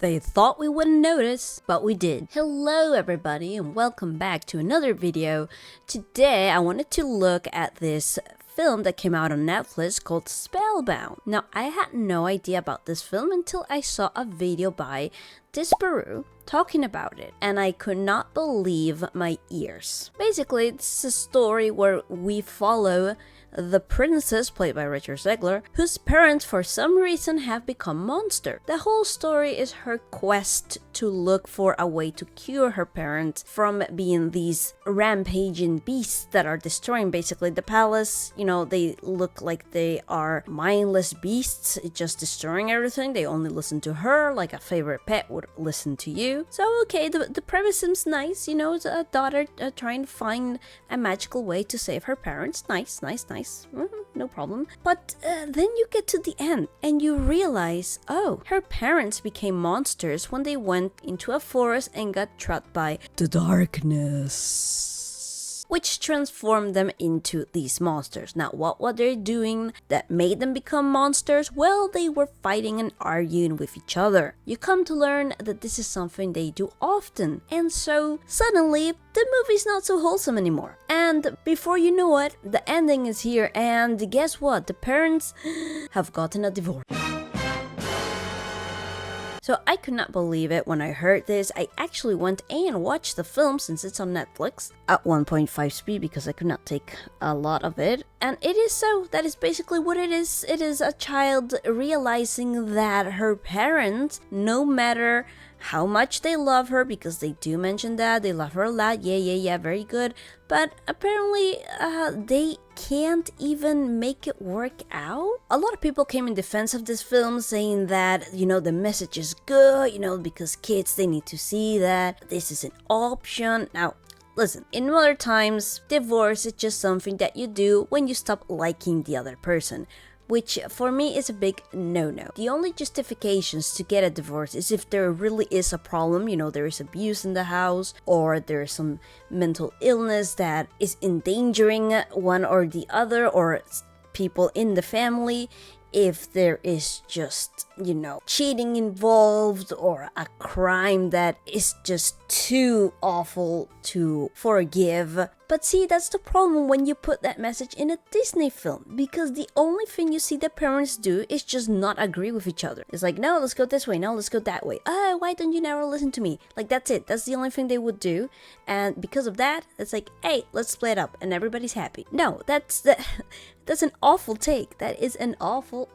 They thought we wouldn't notice, but we did. Hello everybody and welcome back to another video. Today I wanted to look at this film that came out on Netflix called Spellbound. Now I had no idea about this film until I saw a video by Disparu talking about it, and I could not believe my ears. Basically, it's a story where we follow the princess, played by Richard Zegler, whose parents for some reason have become monsters. The whole story is her quest to look for a way to cure her parents from being these rampaging beasts that are destroying basically the palace. You know, they look like they are mindless beasts, just destroying everything. They only listen to her like a favorite pet would listen to you. So okay, the premise seems nice, you know, it's a daughter trying to find a magical way to save her parents. Nice. No problem. But then you get to the end and you realize, oh, her parents became monsters when they went into a forest and got trapped by the darkness, which transformed them into these monsters. Now, what were they doing that made them become monsters? Well, they were fighting and arguing with each other. You come to learn that this is something they do often, and so suddenly the movie's not so wholesome anymore. And before you know it, the ending is here, and guess what? The parents have gotten a divorce. So I could not believe it when I heard this. I actually went and watched the film since it's on Netflix at 1.5 speed because I could not take a lot of it. And it is so. That is basically what it is. It is a child realizing that her parents, no matter how much they love her, because they do mention that they love her a lot, yeah, very good, but apparently they can't even make it work out. A lot of people came in defense of this film, saying that, you know, the message is good, you know, because kids, they need to see that this is an option. Now listen, in modern times, divorce is just something that you do when you stop liking the other person, which for me is a big no-no. The only justifications to get a divorce is if there really is a problem, you know, there is abuse in the house, or there is some mental illness that is endangering one or the other, or people in the family. If there is just, you know, cheating involved, or a crime that is just too awful to forgive. But see, that's the problem when you put that message in a Disney film, because the only thing you see the parents do is just not agree with each other. It's like, no, let's go this way, no, let's go that way. Oh, why don't you never listen to me? Like, that's it. That's the only thing they would do. And because of that, it's like, hey, let's split up and everybody's happy. No, that's an awful take. That is an awful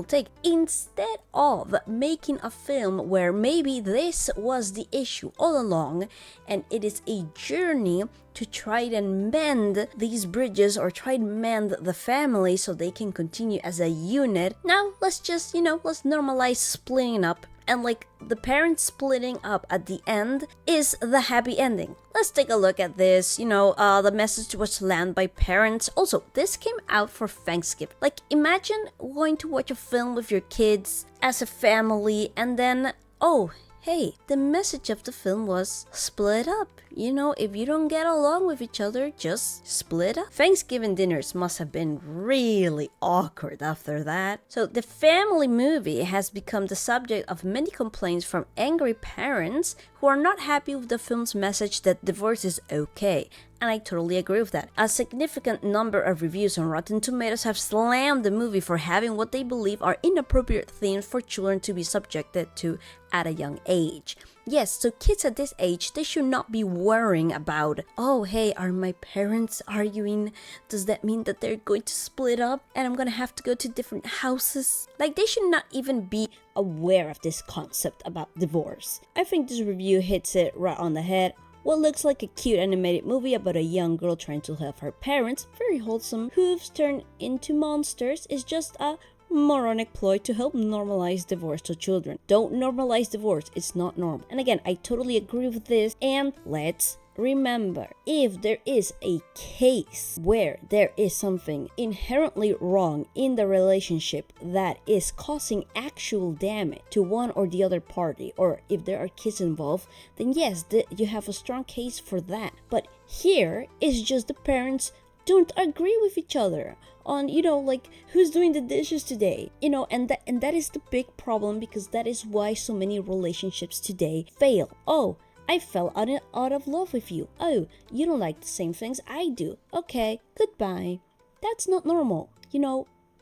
take. Instead of making a film where maybe this was the issue all along, and it is a journey to try and mend these bridges, or try to mend the family so they can continue as a unit. Now let's just, you know, let's normalize splitting up. And like, the parents splitting up at the end is the happy ending. Let's take a look at this. You know, the message was land by parents. Also, this came out for Thanksgiving. Like, imagine going to watch a film with your kids as a family, and then, oh, hey, the message of the film was split up. You know, if you don't get along with each other, just split up. Thanksgiving dinners must have been really awkward after that. So the family movie has become the subject of many complaints from angry parents who are not happy with the film's message that divorce is okay. And I totally agree with that. A significant number of reviews on Rotten Tomatoes have slammed the movie for having what they believe are inappropriate themes for children to be subjected to at a young age. Yes, so kids at this age, they should not be worrying about, oh, hey, are my parents arguing? Does that mean that they're going to split up and I'm gonna have to go to different houses? Like, they should not even be aware of this concept about divorce. I think this review hits it right on the head. What looks like a cute animated movie about a young girl trying to help her parents, very wholesome, hooves turned into monsters, is just a moronic ploy to help normalize divorce to children. Don't normalize divorce, it's not normal. And again, I totally agree with this, and let's remember, if there is a case where there is something inherently wrong in the relationship that is causing actual damage to one or the other party, or if there are kids involved, then yes, you have a strong case for that. But here is just the parents don't agree with each other on, like who's doing the dishes today, and that is the big problem, because that is why so many relationships today fail. Oh, I fell out of love with you. Oh, you don't like the same things I do. Okay, goodbye. That's not normal.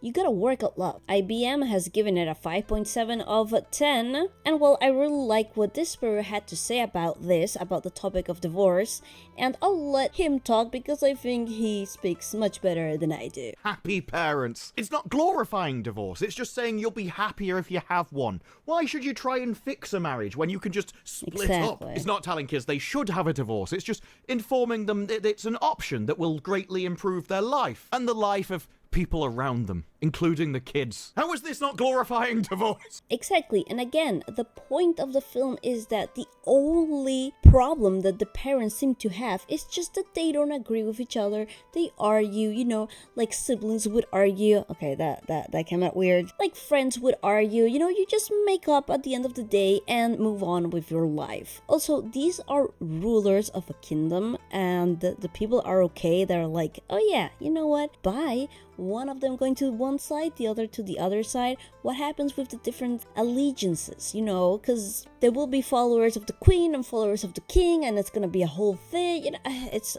You gotta work at love. IBM has given it a 5.7 of 10. And well, I really like what Disparu had to say about this, about the topic of divorce. And I'll let him talk because I think he speaks much better than I do. Happy parents. It's not glorifying divorce. It's just saying you'll be happier if you have one. Why should you try and fix a marriage when you can just split up? It's not telling kids they should have a divorce. It's just informing them that it's an option that will greatly improve their life and the life of people around them, including the kids. How is this not glorifying divorce? Exactly, and again, the point of the film is that the only problem that the parents seem to have is just that they don't agree with each other. They argue, like siblings would argue. Okay, that came out weird. Like friends would argue, you just make up at the end of the day and move on with your life. Also, these are rulers of a kingdom, and the people are okay. They're like, oh yeah, you know what, bye. One of them going to one side, the other to the other side. What happens with the different allegiances, because there will be followers of the queen and followers of the king, and it's gonna be a whole thing, it's...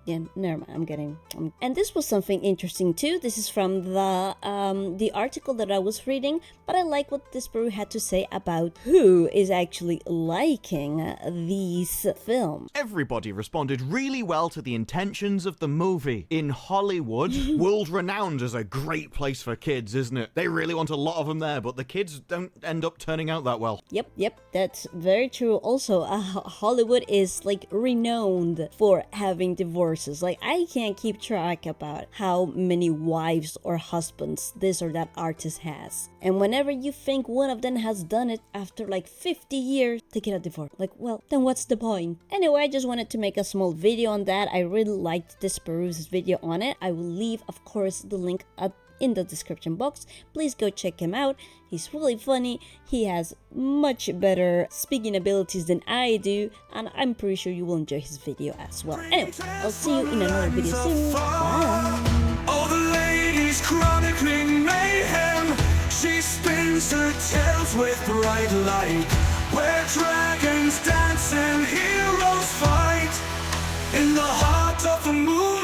Yeah, never mind, and this was something interesting too. This is from the article that I was reading, but I like what Disparu had to say about who is actually liking these films. Everybody responded really well to the intentions of the movie. In Hollywood, world-renowned as a great place for kids, isn't it? They really want a lot of them there, but the kids don't end up turning out that well. Yep, that's very true. Also, Hollywood is like renowned for having divorces. Like, I can't keep track about how many wives or husbands this or that artist has. And whenever you think one of them has done it after like 50 years, they get a divorce. Like, well, then what's the point? Anyway, I just wanted to make a small video on that. I really liked Disparu's video on it. I will leave, of course, the link in the description box. Please go check him out. He's really funny. He has much better speaking abilities than I do, and I'm pretty sure you will enjoy his video as well. Anyway, I'll see you in another video soon. Bye! All the ladies chronicling mayhem. She spins her tales with bright light, where dragons dance and heroes fight in the heart of the moon.